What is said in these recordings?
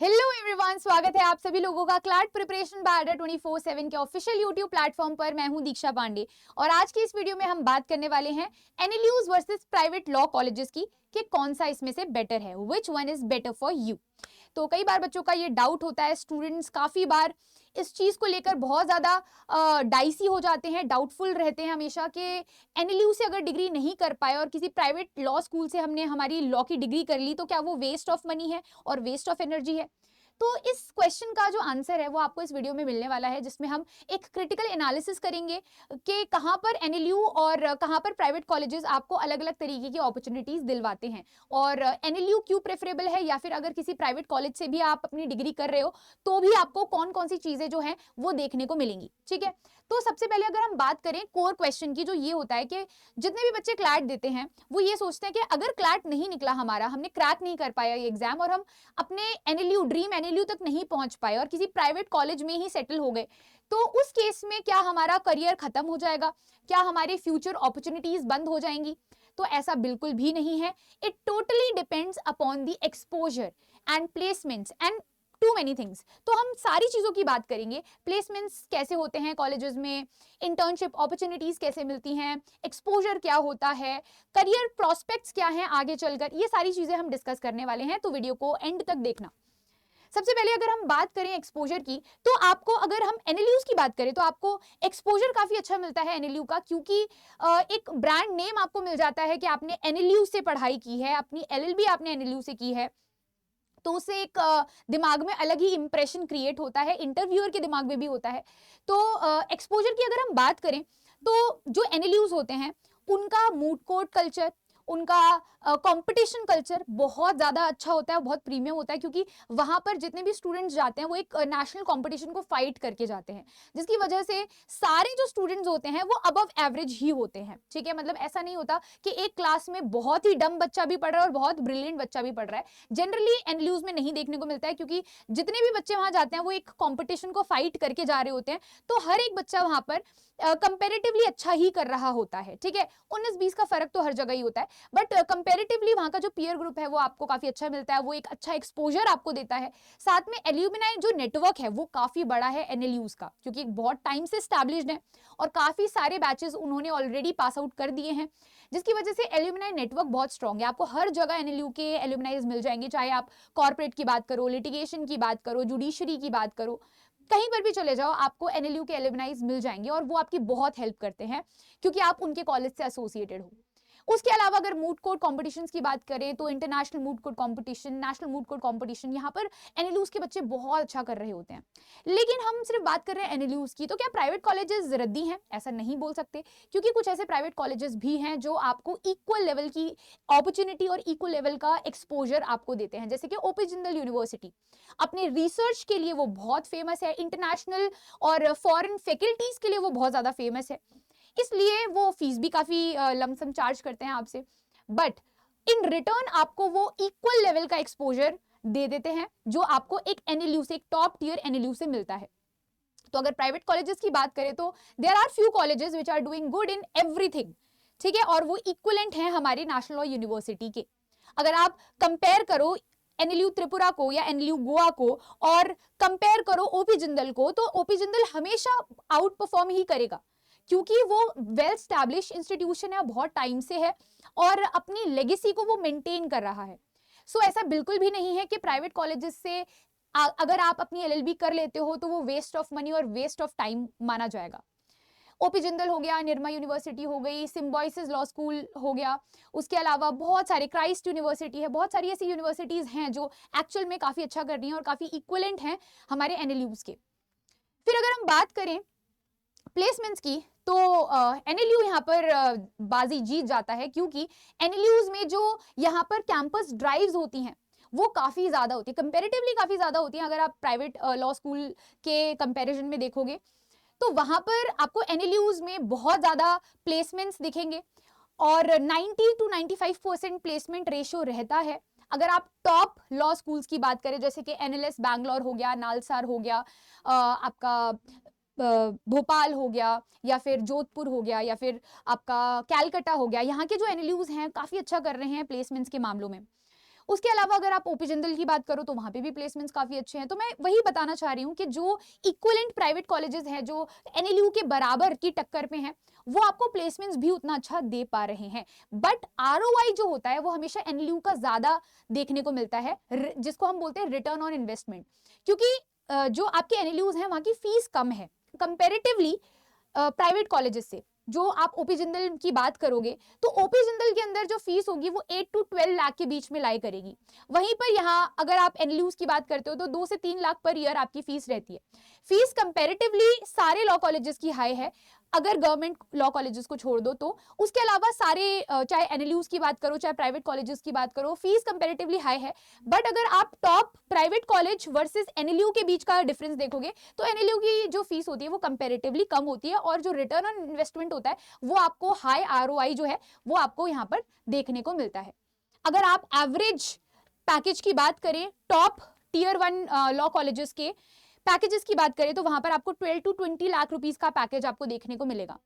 Hello everyone, स्वागत है आप सभी लोगों का क्लैट प्रिपरेशन बाय अड्डा 24/7 के ऑफिशियल यूट्यूब प्लेटफॉर्म पर। मैं हूं दीक्षा पांडे और आज की इस वीडियो में हम बात करने वाले हैं NLUs versus private law colleges की कि कौन सा इसमें से बेटर है, which one is better for you. तो कई बार बच्चों का ये डाउट होता है, स्टूडेंट्स काफी बार इस चीज को लेकर बहुत ज्यादा डाइसी हो जाते हैं, डाउटफुल रहते हैं हमेशा कि एनएलयू से अगर डिग्री नहीं कर पाए और किसी प्राइवेट लॉ स्कूल से हमने हमारी लॉ की डिग्री कर ली तो क्या वो वेस्ट ऑफ मनी है और वेस्ट ऑफ एनर्जी है। तो इस क्वेश्चन का जो आंसर है वो आपको इस वीडियो में मिलने वाला है, जिसमें हम एक क्रिटिकल एनालिसिस करेंगे कि कहां पर एनएलयू और कहां पर प्राइवेट कॉलेजेस आपको अलग अलग तरीके की अपॉर्चुनिटीज दिलवाते हैं और एनएलयू क्यों प्रेफरेबल है, या फिर अगर किसी प्राइवेट कॉलेज से भी आप अपनी डिग्री कर रहे हो तो भी आपको कौन कौन सी चीजें जो है वो देखने को मिलेंगी। ठीक है, तो सबसे पहले अगर हम बात करें कोर क्वेश्चन की, जो ये होता है कि जितने भी बच्चे क्लैट देते हैं वो ये सोचते हैं कि अगर क्लैट नहीं निकला हमारा, हमने क्रैक नहीं कर पाया ये एग्जाम और हम अपने एनएलयू ड्रीम एनएलयू तक नहीं पहुंच पाए और किसी प्राइवेट कॉलेज में ही सेटल हो गए, तो उस केस में क्या हमारा करियर खत्म हो जाएगा, क्या हमारे फ्यूचर अपॉर्चुनिटीज बंद हो जाएंगी? तो ऐसा बिल्कुल भी नहीं है। It totally depends upon the exposure and placements and too many things. तो हम सारी चीजों की बात करेंगे, प्लेसमेंट्स कैसे होते हैं कॉलेजेस में, इंटर्नशिप अपॉर्चुनिटीज कैसे मिलती हैं, एक्सपोजर क्या होता है, करियर प्रोस्पेक्ट्स क्या हैं आगे चलकर, ये सारी चीजें हम डिस्कस करने वाले हैं, तो वीडियो को एंड तक देखना। सबसे पहले अगर हम बात करें एक्सपोजर की, तो आपको, अगर हम एनएलयूज की बात करें तो आपको एक्सपोजर काफी अच्छा मिलता है एनएलयू का, क्योंकि एक ब्रांड नेम आपको मिल जाता है कि आपने एनएलयू से पढ़ाई की है, अपनी एलएलबी आपने एनएलयू से की है, तो उससे एक दिमाग में अलग ही इंप्रेशन क्रिएट होता है, इंटरव्यूअर के दिमाग में भी होता है। तो एक्सपोजर की अगर हम बात करें तो जो एनएलयूज होते हैं उनका मूड कोर्ट कल्चर, उनका कंपटीशन कल्चर बहुत ज़्यादा अच्छा होता है, बहुत प्रीमियम होता है, क्योंकि वहाँ पर जितने भी स्टूडेंट्स जाते हैं वो एक नेशनल कंपटीशन को फाइट करके जाते हैं, जिसकी वजह से सारे जो स्टूडेंट्स होते हैं वो अबव एवरेज ही होते हैं। ठीक है, मतलब ऐसा नहीं होता कि एक क्लास में बहुत ही डम बच्चा भी पढ़ रहा है और बहुत ब्रिलियंट बच्चा भी पढ़ रहा है। जनरली एनएलयूज में नहीं देखने को मिलता है, क्योंकि जितने भी बच्चे वहाँ जाते हैं वो एक कॉम्पिटिशन को फाइट करके जा रहे होते हैं, तो हर एक बच्चा वहाँ पर कंपेरेटिवली अच्छा ही कर रहा होता है। ठीक है, 19-20 का फर्क तो हर जगह ही होता है, बट कंपैरेटिवली वहां का जो पीयर ग्रुप है वो आपको काफी अच्छा मिलता है, वो एक अच्छा एक्सपोजर आपको देता है। साथ में एल्यूमिनाई जो नेटवर्क है वो काफी बड़ा है एनएलयूज का, क्योंकि बहुत टाइम से स्टैब्लिश्ड है और काफी सारे बैचेस उन्होंने ऑलरेडी पास आउट कर दिए हैं, जिसकी वजह से एल्यूमिनाई नेटवर्क बहुत स्ट्रॉन्ग है। आपको हर जगह एनएलयू के एल्यूमिनाइज मिल जाएंगे, चाहे आप कॉर्पोरेट की बात करो, लिटिगेशन की बात करो, जुडिशरी की बात करो, कहीं पर भी चले जाओ आपको एनएलयू के एल्यूमिनाइज मिल जाएंगे और वो आपकी बहुत हेल्प करते हैं, क्योंकि आप उनके कॉलेज से एसोसिएटेड हो। उसके अलावा अगर मूड कोर्ट कॉम्पिटिशन्स की बात करें तो international moot court competition, national moot court competition, यहाँ पर एनएलयूज के बच्चे बहुत अच्छा कर रहे होते हैं। लेकिन हम सिर्फ बात कर रहे हैं एनएलयूज की, तो क्या प्राइवेट कॉलेजेस रद्दी हैं? ऐसा नहीं बोल सकते, क्योंकि कुछ ऐसे प्राइवेट कॉलेजेस भी हैं जो आपको इक्वल लेवल की अपॉर्चुनिटी और इक्वल लेवल का एक्सपोजर आपको देते हैं, जैसे कि ओपी जिंदल यूनिवर्सिटी अपने रिसर्च के लिए वो बहुत फेमस है, इंटरनेशनल और फॉरेन फैकल्टीज के लिए वो बहुत ज्यादा फेमस है, इसलिए वो फीस भी काफी लमसम चार्ज करते हैं आपसे, बट इन रिटर्न आपको वो इक्वल लेवल का एक्सपोजर दे देते हैं जो आपको एक एनएलयू से, एक टॉप टियर एनएलयू से मिलता है। तो अगर प्राइवेट कॉलेजेस की बात करें तो there are few colleges which are doing good in everything, ठीक है, और वो इक्वलेंट हैं हमारी नेशनल लॉ यूनिवर्सिटी के। अगर आप कंपेयर करो एनएलयू त्रिपुरा को या एनएलयू गोवा को और कंपेयर करो ओपी जिंदल को, तो ओपी जिंदल हमेशा आउट परफॉर्म ही करेगा, क्योंकि वो वेल स्टैब्लिश इंस्टीट्यूशन है, बहुत टाइम से है और अपनी लेगेसी को वो मेंटेन कर रहा है। सो ऐसा बिल्कुल भी नहीं है कि प्राइवेट कॉलेजेस से अगर आप अपनी एलएलबी कर लेते हो तो वो वेस्ट ऑफ मनी और वेस्ट ऑफ टाइम माना जाएगा। ओपी जिंदल हो गया, निर्मा यूनिवर्सिटी हो गई, सिम्बॉयसिस लॉ स्कूल हो गया, उसके अलावा बहुत सारे, क्राइस्ट यूनिवर्सिटी है, बहुत सारी ऐसी यूनिवर्सिटीज हैं जो एक्चुअल में काफी अच्छा कर रही हैं और काफी इक्वलेंट हैं हमारे एनएलयूज के। फिर अगर हम बात करें प्लेसमेंट्स की, तो एनएलयू यहाँ पर बाजी जीत जाता है, क्योंकि एनएलयूज में जो यहाँ पर कैंपस ड्राइव्स होती हैं वो काफी ज्यादा होती है, कंपैरेटिवली काफी ज्यादा होती हैं। अगर आप प्राइवेट लॉ स्कूल के कंपैरिजन में देखोगे तो वहां पर आपको एनएलयूज में बहुत ज्यादा प्लेसमेंट्स दिखेंगे और 90 to 95% प्लेसमेंट रेशियो रहता है। अगर आप टॉप लॉ स्कूल्स की बात करें, जैसे कि एनएलएस बैंगलोर हो गया, नालसार हो गया, आपका भोपाल हो गया, या फिर जोधपुर हो गया, या फिर आपका कैलकाटा हो गया, यहाँ के जो एनएलयूज हैं काफी अच्छा कर रहे हैं प्लेसमेंट्स के मामलों में। उसके अलावा अगर आप ओपी जिंदल की बात करो तो वहां पे भी प्लेसमेंट्स काफी अच्छे हैं। तो मैं वही बताना चाह रही हूँ कि जो इक्वलेंट प्राइवेट कॉलेजेस हैं, जो एनएलयू के बराबर की टक्कर पे हैं, वो आपको प्लेसमेंट्स भी उतना अच्छा दे पा रहे हैं। बट आरओआई जो होता है वो हमेशा एनएलयू का ज्यादा देखने को मिलता है, जिसको हम बोलते हैं रिटर्न ऑन इन्वेस्टमेंट। क्योंकि जो आपके एनएलयूज हैं वहां की फीस कम है कंपेरेटिवली प्राइवेट कॉलेजेस से। जो आप ओपी जिंदल की बात करोगे तो ओपी जिंदल के अंदर जो फीस होगी वो 8 to 12 लाख के बीच में लाई करेगी। वहीं पर यहाँ अगर आप एनएलयूज की बात करते हो तो 2 से 3 लाख पर ईयर आपकी फीस रहती है। फीस कंपेरेटिवली सारे लॉ कॉलेजेस की हाई है, अगर गवर्नमेंट लॉ कॉलेजेस को छोड़ दो तो। उसके अलावा सारे चाहे एनएलयूज की बात करो चाहे प्राइवेट कॉलेजेस की बात करो, फीस कंपेरेटिवली हाई है। बट अगर आप top private college versus NLU के बीच का डिफरेंस देखोगे तो एनएलयू की जो फीस होती है वो कंपेरेटिवली कम होती है, और जो रिटर्न ऑन इन्वेस्टमेंट होता है वो आपको हाई आरओआई जो है वो आपको यहाँ पर देखने को मिलता है। अगर आप एवरेज पैकेज की बात करें टॉप टीयर 1 लॉ कॉलेजेस के पैकेजेस की बात करें तो वहां पर आपको 12 to 20 लाख रुपीस का पैकेज आपको देखने को मिलेगा।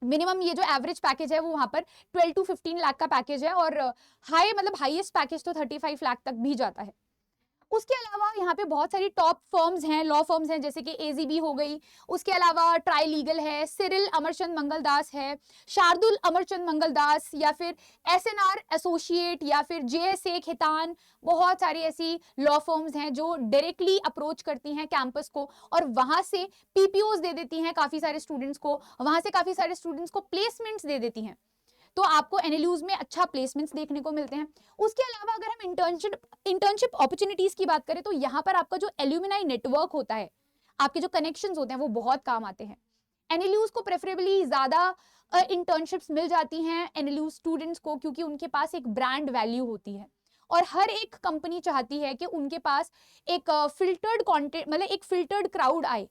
मिनिमम ये जो एवरेज पैकेज है वो वहां पर 12 to 15 लाख का पैकेज है, और हाई मतलब हाईएस्ट पैकेज तो 35 लाख तक भी जाता है। उसके अलावा यहाँ पे बहुत सारी टॉप फर्म्स हैं, लॉ फर्म्स हैं, जैसे कि एजीबी हो गई, उसके अलावा ट्राई लीगल है, सिरिल अमरचंद मंगलदास है, शार्दुल अमरचंद मंगलदास, या फिर एसएनआर एसोसिएट, या फिर जेएसए खेतान। बहुत सारी ऐसी लॉ फर्म्स हैं जो डायरेक्टली अप्रोच करती हैं कैंपस को और वहां से पीपीओज दे देती हैं काफी सारे स्टूडेंट्स को, वहां से काफी सारे स्टूडेंट्स को प्लेसमेंट्स दे देती हैं। तो आपको एनएलयूज में अच्छा प्लेसमेंट्स देखने को मिलते हैं। उसके अलावा अगर हम इंटर्नशिप अपॉर्चुनिटीज की बात करें तो यहाँ पर आपका जो एल्यूमिनाई नेटवर्क होता है, आपके जो कनेक्शंस होते हैं वो बहुत काम आते हैं। एनएलयूज को प्रेफरेबली ज्यादा इंटर्नशिप्स मिल जाती हैं एनएलयू स्टूडेंट्स को, क्योंकि उनके पास एक ब्रांड वैल्यू होती है और हर एक कंपनी चाहती है कि उनके पास एक फिल्टर्ड कंटेंट मतलब एक फिल्टर्ड क्राउड आए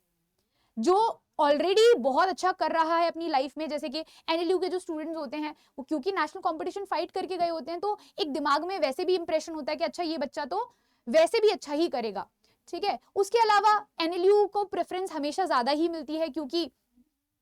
जो ऑलरेडी बहुत अच्छा कर रहा है अपनी लाइफ में। जैसे कि एनएलयू के जो स्टूडेंट्स होते हैं वो क्योंकि नेशनल कंपटीशन फाइट करके गए होते हैं, तो एक दिमाग में वैसे भी इंप्रेशन होता है कि अच्छा ये बच्चा तो वैसे भी अच्छा ही करेगा, ठीक है। उसके अलावा एनएलयू को प्रेफरेंस हमेशा ज्यादा ही मिलती है क्योंकि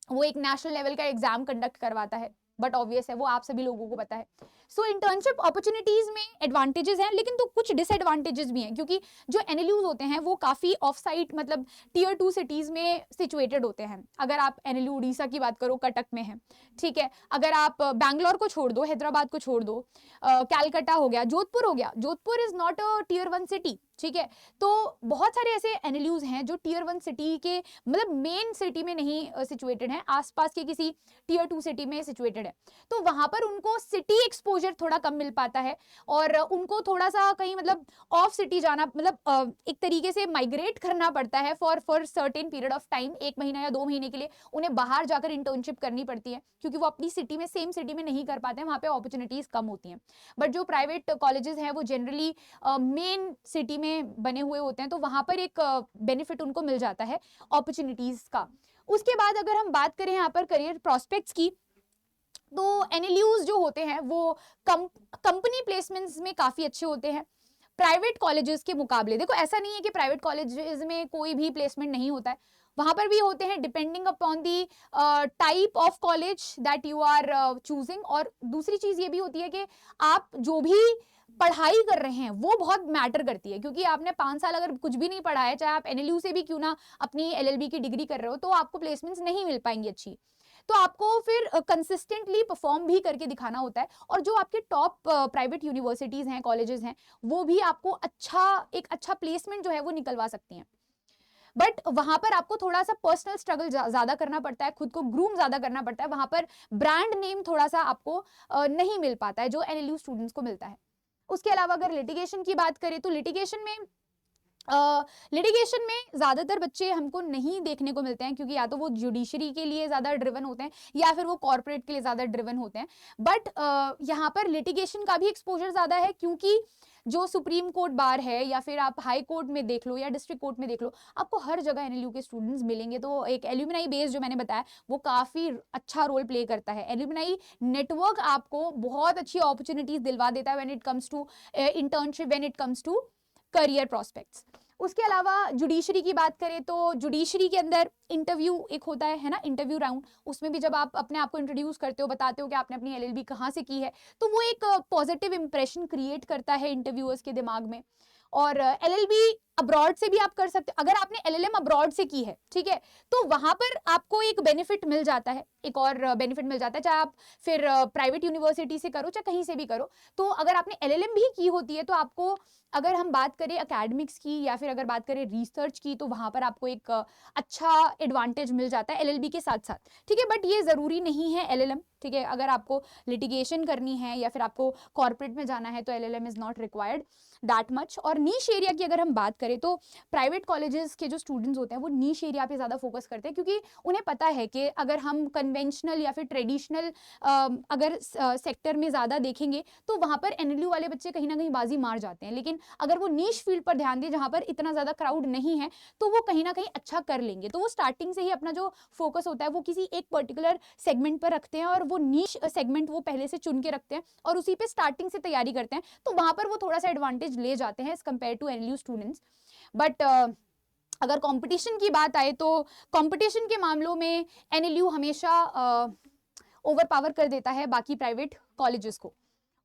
वो एक नेशनल लेवल का एग्जाम कंडक्ट करवाता है, बट ऑब्वियस है वो आप सभी लोगों को पता है। सो इंटर्नशिप अपॉर्चुनिटीज में एडवांटेजेस हैं, लेकिन तो कुछ डिसएडवांटेजेस भी हैं, क्योंकि जो एनएलयूज होते हैं वो काफी ऑफ साइट मतलब टीयर 2 सिटीज में सिचुएटेड होते हैं। अगर आप एनएलयू उड़ीसा की बात करो कटक में है, ठीक है। अगर आप बैंगलोर को छोड़ दो, हैदराबाद को छोड़ दो, कैलकाटा हो गया, जोधपुर हो गया, Jodhpur is not a tier 1 city, ठीक है। तो बहुत सारे ऐसे एनएलयूज हैं जो टीयर 1 सिटी के मतलब मेन सिटी में नहीं सिचुएटेड हैं, आसपास के किसी टीयर 2 सिटी में सिचुएटेड है। तो वहां पर उनको सिटी एक्सपोजर थोड़ा कम मिल पाता है और उनको थोड़ा सा कहीं मतलब ऑफ सिटी जाना मतलब एक तरीके से माइग्रेट करना पड़ता है for certain period of time, 1 महीना या 2 महीने के लिए उन्हें बाहर जाकर इंटर्नशिप करनी पड़ती है, क्योंकि वो अपनी सिटी में सेम सिटी में नहीं कर पाते हैं, वहां पे अपॉर्चुनिटीज कम होती हैं। बट जो प्राइवेट कॉलेजेस हैं वो जनरली मेन सिटी में बने हुए होते हैं, तो वहां पर एक बेनिफिट उनको मिल जाता है अपॉर्चुनिटीज का। उसके बाद अगर हम बात करें यहाँ पर करियर प्रोस्पेक्ट्स की, तो एनएलयूज जो होते हैं वो कंपनी प्लेसमेंट्स में काफी अच्छे होते हैं प्राइवेट कॉलेजेस के मुकाबले। देखो ऐसा नहीं है कि प्राइवेट कॉलेजेस में कोई भी प्लेसमेंट नहीं होता है, वहां पर भी होते हैं depending upon the type of college that you are choosing. और दूसरी चीज ये भी होती है कि आप जो भी पढ़ाई कर रहे हैं वो बहुत मैटर करती है, क्योंकि आपने 5 साल अगर कुछ भी नहीं पढ़ा है, चाहे आप एनएलयू से भी क्यों ना अपनी एलएलबी की डिग्री कर रहे हो, तो आपको प्लेसमेंट्स नहीं मिल पाएंगी अच्छी। तो आपको फिर कंसिस्टेंटली परफॉर्म भी करके दिखाना होता है, और जो आपके टॉप प्राइवेट यूनिवर्सिटीज हैं, कॉलेजेस हैं, वो भी आपको एक अच्छा प्लेसमेंट जो है वो निकलवा सकती हैं। बट वहां पर आपको थोड़ा सा पर्सनल स्ट्रगल ज्यादा करना पड़ता है, खुद को ग्रूम ज्यादा करना पड़ता है, वहां पर ब्रांड नेम थोड़ा सा आपको नहीं मिल पाता है जो एनएलयू स्टूडेंट्स को मिलता है। उसके अलावा अगर लिटिगेशन की बात करें तो लिटिगेशन में ज्यादातर बच्चे हमको नहीं देखने को मिलते हैं, क्योंकि या तो वो जुडिशरी के लिए ज्यादा ड्रिवन होते हैं या फिर वो कॉर्पोरेट के लिए ज्यादा ड्रिवन होते हैं। बट यहाँ पर लिटिगेशन का भी एक्सपोजर ज्यादा है, क्योंकि जो सुप्रीम कोर्ट बार है या फिर आप हाई कोर्ट में देख लो या डिस्ट्रिक्ट कोर्ट में देख लो, आपको हर जगह एनएलयू के स्टूडेंट्स मिलेंगे। तो एक एल्यूमिनाई बेस जो मैंने बताया वो काफी अच्छा रोल प्ले करता है। एल्यूमिनाई नेटवर्क आपको बहुत अच्छी अपॉर्चुनिटीज दिलवा देता है when it comes to internship, when it comes to career prospects. उसके अलावा जुडिशरी की बात करें तो जुडिशरी के अंदर इंटरव्यू एक होता है ना, इंटरव्यू राउंड। उसमें भी जब आप अपने आप को इंट्रोड्यूस करते हो, बताते हो कि आपने अपनी एलएलबी कहाँ से की है, तो वो एक पॉजिटिव इंप्रेशन क्रिएट करता है इंटरव्यूअर्स के दिमाग में। और एलएलबी अब्रॉड से भी आप कर सकते हो। अगर आपने एलएलएम अब्रॉड से की है, ठीक है, तो वहां पर आपको एक बेनिफिट मिल जाता है, एक और बेनिफिट मिल जाता है, चाहे आप फिर प्राइवेट यूनिवर्सिटी से करो चाहे कहीं से भी करो। तो अगर आपने एलएलएम भी की होती है तो आपको, अगर हम बात करें एकेडमिक्स की या फिर अगर बात करें रिसर्च की, तो वहां पर आपको एक अच्छा एडवांटेज मिल जाता है एलएलबी के साथ साथ, ठीक है। बट ये जरूरी नहीं है एलएलएम, ठीक है। अगर आपको लिटिगेशन करनी है या फिर आपको कॉर्पोरेट में जाना है तो LLM is not required that much. और नीश एरिया की अगर हम बात करें तो प्राइवेट कॉलेजेस के जो स्टूडेंट्स होते हैं वो नीश एरिया पे ज़्यादा फोकस करते हैं, क्योंकि उन्हें पता है कि अगर हम कन्वेंशनल या फिर ट्रेडिशनल अगर सेक्टर में ज़्यादा देखेंगे तो वहाँ पर एनएलयू वाले बच्चे कहीं ना कहीं बाजी मार जाते हैं। लेकिन अगर वो नीश फील्ड पर ध्यान दें जहाँ पर इतना ज़्यादा क्राउड नहीं है, तो वो कहीं ना कहीं अच्छा कर लेंगे। तो वो स्टार्टिंग से ही अपना जो फोकस होता है वो किसी एक पर्टिकुलर सेगमेंट पर रखते हैं, और वो नीश सेगमेंट वो पहले से चुन के रखते हैं और उसी पे स्टार्टिंग से तैयारी करते हैं। तो वहाँ पर वो थोड़ा सा एडवांटेज ले जाते हैं as compared to NLU students. But अगर कंपटीशन की बात आए तो कंपटीशन के मामलों में एनएलयू हमेशा ओवर पावर कर देता है बाकी प्राइवेट कॉलेजेस को।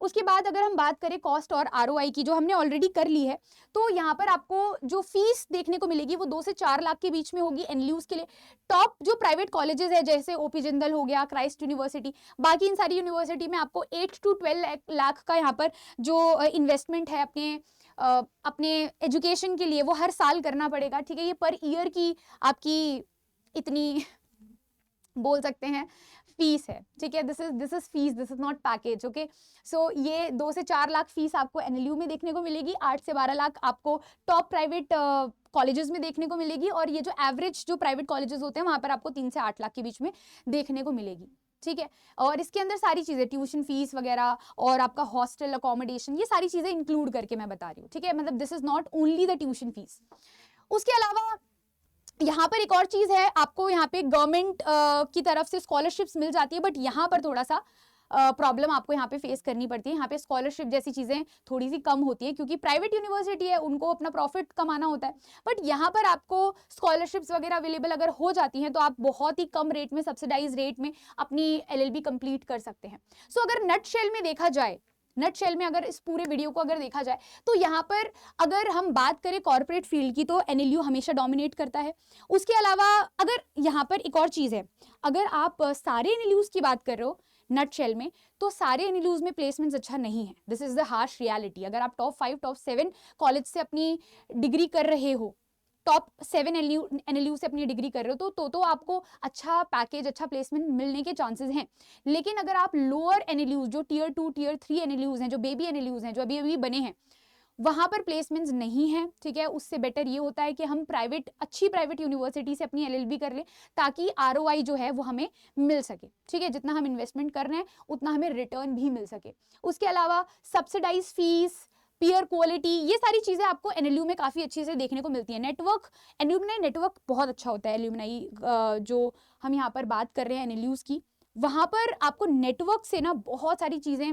उसके बाद अगर हम बात करें कॉस्ट और आरओआई की, जो हमने ऑलरेडी कर ली है, तो यहाँ पर आपको जो फीस देखने को मिलेगी वो 2 से 4 लाख के बीच में होगी एनएलयूज के लिए। टॉप जो प्राइवेट कॉलेजेस है जैसे ओपी जिंदल हो गया, क्राइस्ट यूनिवर्सिटी, बाकी इन सारी यूनिवर्सिटी में आपको 8 to 12 लाख का यहाँ पर जो इन्वेस्टमेंट है अपने एजुकेशन के लिए वो हर साल करना पड़ेगा, ठीक है। ये पर ईयर की आपकी इतनी बोल सकते हैं फीस है, ठीक है। This is fees, this is not package, okay. So ये 2 से 4 लाख फीस आपको एनएलयू में देखने को मिलेगी, 8 से 12 लाख आपको टॉप प्राइवेट कॉलेजेस में देखने को मिलेगी, और ये जो एवरेज जो प्राइवेट कॉलेजेस होते हैं वहां पर आपको 3 से 8 लाख के बीच में देखने को मिलेगी, ठीक है। और इसके अंदर सारी चीजें, ट्यूशन फीस वगैरह और आपका हॉस्टल अकोमोडेशन, ये सारी चीजें इंक्लूड करके मैं बता रही हूँ, ठीक है। मतलब this is not only the tuition fees. उसके अलावा यहाँ पर एक और चीज है, आपको यहाँ पे गवर्नमेंट की तरफ से स्कॉलरशिप्स मिल जाती है, बट यहाँ पर थोड़ा सा प्रॉब्लम आपको यहाँ पे फेस करनी पड़ती है। यहाँ पे स्कॉलरशिप जैसी चीजें थोड़ी सी कम होती है, क्योंकि प्राइवेट यूनिवर्सिटी है, उनको अपना प्रॉफिट कमाना होता है। बट यहाँ पर आपको स्कॉलरशिप्स वगैरह अवेलेबल अगर हो जाती हैं तो आप बहुत ही कम रेट में, सब्सिडाइज रेट में अपनी एलएलबी कंप्लीट कर सकते हैं। सो अगर नटशेल में देखा जाए, नटशेल में अगर इस पूरे वीडियो को अगर देखा जाए, तो यहाँ पर अगर हम बात करें कॉर्पोरेट फील्ड की, तो एनएलयू हमेशा डोमिनेट करता है। उसके अलावा अगर यहाँ पर एक और चीज़ है, अगर आप सारे एनएलयूज की बात कर रहे हो नटशेल में, तो सारे एनएलयूज में प्लेसमेंट्स अच्छा नहीं है। This is the harsh reality. अगर आप टॉप 5 टॉप 7 कॉलेज से अपनी डिग्री कर रहे हो, टॉप 7 एनएलयू से अपनी डिग्री कर रहे हो, तो आपको अच्छा पैकेज, अच्छा प्लेसमेंट मिलने के चांसेस हैं। लेकिन अगर आप लोअर एनएलयूज, जो टियर 2 टियर 3 एनएलयूज हैं, जो बेबी एनएलयूज हैं, जो अभी अभी बने हैं, वहां पर प्लेसमेंट्स नहीं है, ठीक है। उससे बेटर ये होता है कि हम अच्छी प्राइवेट यूनिवर्सिटी से अपनी एलएलबी कर लें, ताकि आरओआई जो है वो हमें मिल सके, ठीक है। जितना हम इन्वेस्टमेंट कर रहे हैं उतना हमें रिटर्न भी मिल सके। उसके अलावा सब्सिडाइज फीस, पीयर क्वालिटी, ये सारी चीजें आपको एनएलयू में काफी अच्छे से देखने को मिलती है। नेटवर्क, एल्यूमिनाई नेटवर्क बहुत अच्छा होता है। एल्यूमिनाई जो हम यहाँ पर बात कर रहे हैं एनएलयूज की, वहां पर आपको नेटवर्क से ना बहुत सारी चीजें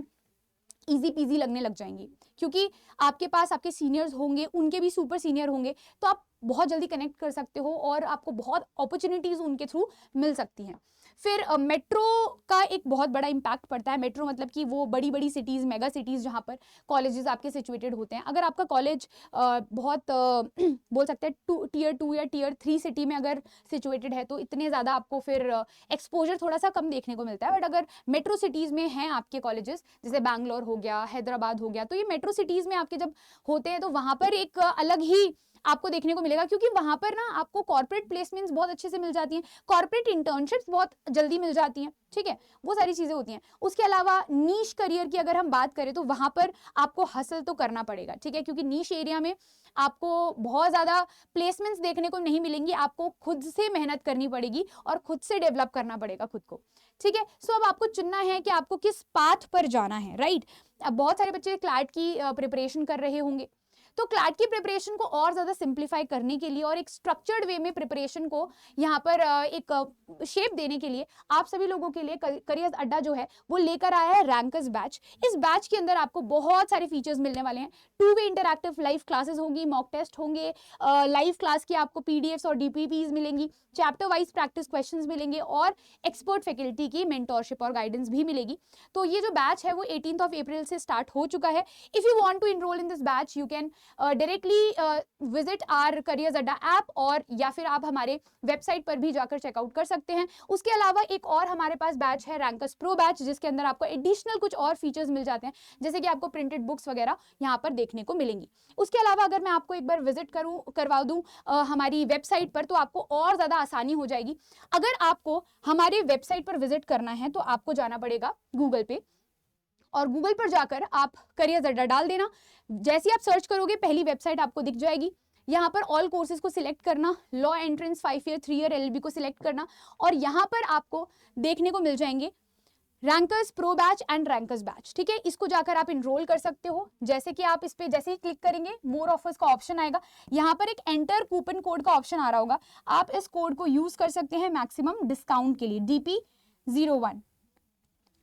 इजी पीजी लगने लग जाएंगी, क्योंकि आपके पास आपके सीनियर्स होंगे, उनके भी सुपर सीनियर होंगे, तो आप बहुत जल्दी कनेक्ट कर सकते हो और आपको बहुत अपॉर्चुनिटीज उनके थ्रू मिल सकती हैं। फिर मेट्रो का एक बहुत बड़ा इम्पैक्ट पड़ता है। मेट्रो मतलब कि वो बड़ी बड़ी सिटीज़, मेगा सिटीज़ जहाँ पर कॉलेजेस आपके सिचुएटेड होते हैं। अगर आपका कॉलेज बहुत बोल सकते हैं टियर 2 या टियर 3 सिटी में अगर सिचुएटेड है, तो इतने ज़्यादा आपको फिर एक्सपोजर थोड़ा सा कम देखने को मिलता है। बट अगर मेट्रो सिटीज़ में हैं आपके कॉलेजेस, जैसे बैंगलोर हो गया, हैदराबाद हो गया, तो ये मेट्रो सिटीज़ में आपके जब होते हैं तो वहाँ पर एक अलग ही आपको देखने को मिलेगा, क्योंकि वहां पर ना आपको कॉर्पोरेट प्लेसमेंट्स बहुत अच्छे से मिल जाती हैं, कॉर्पोरेट इंटर्नशिप्स बहुत जल्दी मिल जाती हैं, ठीक है। वो सारी चीजें होती हैं। उसके अलावा नीश करियर की अगर हम बात करें, तो वहां पर आपको हसल तो करना पड़ेगा, ठीक है, क्योंकि नीश एरिया में आपको बहुत ज्यादा प्लेसमेंट्स देखने को नहीं मिलेंगी। आपको खुद से मेहनत करनी पड़ेगी और खुद से डेवलप करना पड़ेगा खुद को, ठीक है। सो अब आपको चुनना है कि आपको किस पाथ पर जाना है, राइट। अब बहुत सारे बच्चे क्लैट की प्रिपरेशन कर रहे होंगे, तो क्लैट की प्रिपरेशन को और ज़्यादा सिंप्लीफाई करने के लिए और एक स्ट्रक्चर्ड वे में प्रिपरेशन को यहाँ पर एक शेप देने के लिए आप सभी लोगों के लिए करियर अड्डा जो है वो लेकर आया है रैंकर्स बैच। इस बैच के अंदर आपको बहुत सारे फीचर्स मिलने वाले हैं। 2 वे इंटरैक्टिव लाइव क्लासेस होंगी, मॉक टेस्ट होंगे, लाइव क्लास की आपको पीडीएफ्स और डीपीपीज मिलेंगी, चैप्टर वाइज प्रैक्टिस क्वेश्चंस मिलेंगे और एक्सपर्ट फैकल्टी की मेंटोरशिप और गाइडेंस भी मिलेगी। तो ये जो बैच है वो 18 अप्रैल से स्टार्ट हो चुका है। If you want to enroll in this batch you can directly visit our careers Adda app, और या फिर आप हमारे वेबसाइट पर भी जाकर चेकआउट कर सकते हैं। उसके अलावा एक और हमारे पास बैच है रैंकर्स प्रो बैच, जिसके अंदर आपको एडिशनल कुछ और फीचर्स मिल जाते हैं, जैसे कि आपको प्रिंटेड बुक्स वगैरह यहाँ पर देखने को मिलेंगी। उसके अलावा अगर मैं आपको एक बार विजिट करवा दूं हमारी वेबसाइट पर, तो आपको और ज़्यादा आसानी हो जाएगी। अगर आपको हमारे वेबसाइट पर विजिट करना है तो आपको जाना पड़ेगा गूगल पे, और गूगल पर जाकर आप करियर्स अड्डा डाल देना। जैसे आप सर्च करोगे पहली वेबसाइट आपको दिख जाएगी। यहाँ पर ऑल कोर्सेज को सिलेक्ट करना, law entrance 5 year 3 year LLB को सिलेक्ट करना, और यहाँ पर आपको देखने को मिल जाएंगे rankers pro batch and rankers batch. ठीक है, इसको जाकर आप इनरोल कर सकते हो। जैसे कि आप इस पे जैसे ही क्लिक करेंगे मोर ऑफर्स का ऑप्शन आएगा, यहाँ पर एक एंटर कूपन कोड का ऑप्शन आ रहा होगा, आप इस कोड को यूज कर सकते हैं मैक्सिमम डिस्काउंट के लिए DP01,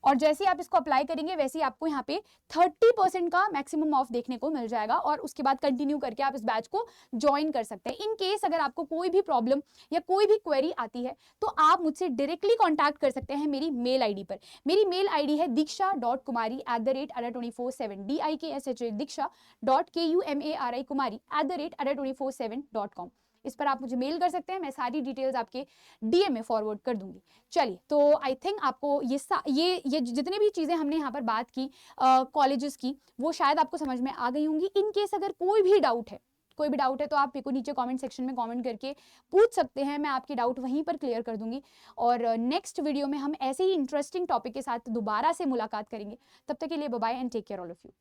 और जैसे ही आप इसको अप्लाई करेंगे वैसे ही आपको यहाँ पे 30% का मैक्सिमम ऑफ देखने को मिल जाएगा, और उसके बाद कंटिन्यू करके आप इस बैच को ज्वाइन कर सकते हैं। इन केस अगर आपको कोई भी प्रॉब्लम या कोई भी क्वेरी आती है तो आप मुझसे डायरेक्टली कॉन्टैक्ट कर सकते हैं मेरी मेल आईडी पर। मेरी मेल आईडी है diksha.kumari@247 DIKSHA diksha.kumari@247.com। इस पर आप मुझे मेल कर सकते हैं, मैं सारी डिटेल्स आपके डीएम में फॉरवर्ड कर दूंगी। चलिए, तो आई थिंक आपको ये जितने भी चीज़ें हमने यहाँ पर बात की कॉलेजेस की, वो शायद आपको समझ में आ गई होंगी। इन केस अगर कोई भी डाउट है तो आप मेरे को नीचे कमेंट सेक्शन में कमेंट करके पूछ सकते हैं, मैं आपकी डाउट वहीं पर क्लियर कर दूंगी। और नेक्स्ट वीडियो में हम ऐसे ही इंटरेस्टिंग टॉपिक के साथ दोबारा से मुलाकात करेंगे। तब तक के लिए bye bye and take care all of you.